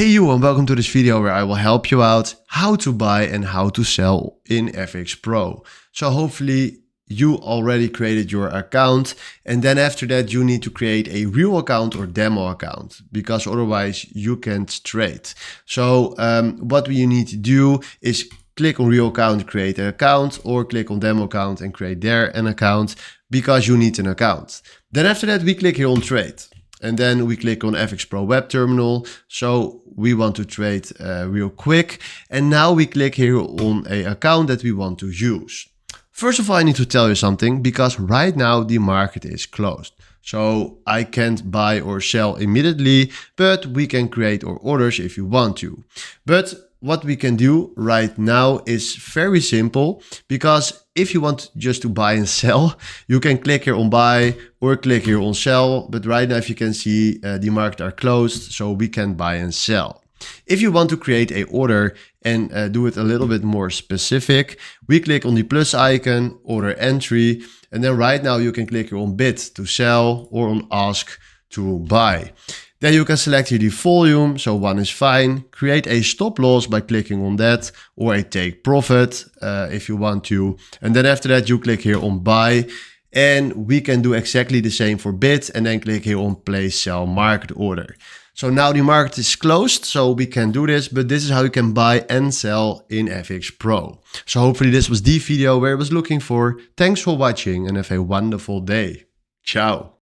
Hey you, and welcome to this video where I will help you out how to buy and how to sell in FxPro. So hopefully you already created your account, and then after that you need to create a real account or demo account, because otherwise you can't trade. So what you need to do is click on real account, create an account, or click on demo account and create there an account, because you need an account. Then after that we click here on trade. And then we click on FxPro web terminal. So we want to trade real quick. And now we click here on an account that we want to use. First of all, I need to tell you something, because right now the market is closed. So I can't buy or sell immediately, but we can create our orders if you want to. But what we can do right now is very simple, because if you want just to buy and sell, you can click here on buy or click here on sell. But right now, if you can see, the market are closed, so we can buy and sell. If you want to create a order and do it a little bit more specific, we click on the plus icon, order entry, and then right now you can click here on bid to sell or on ask to buy. Then you can select here the volume, so 1 is fine. Create a stop loss by clicking on that, or a take profit if you want to. And then after that you click here on buy, and we can do exactly the same for bid, and then click here on place sell market order. So now the market is closed, so we can do this, but this is how you can buy and sell in FxPro. So hopefully this was the video where I was looking for. Thanks for watching and have a wonderful day. Ciao.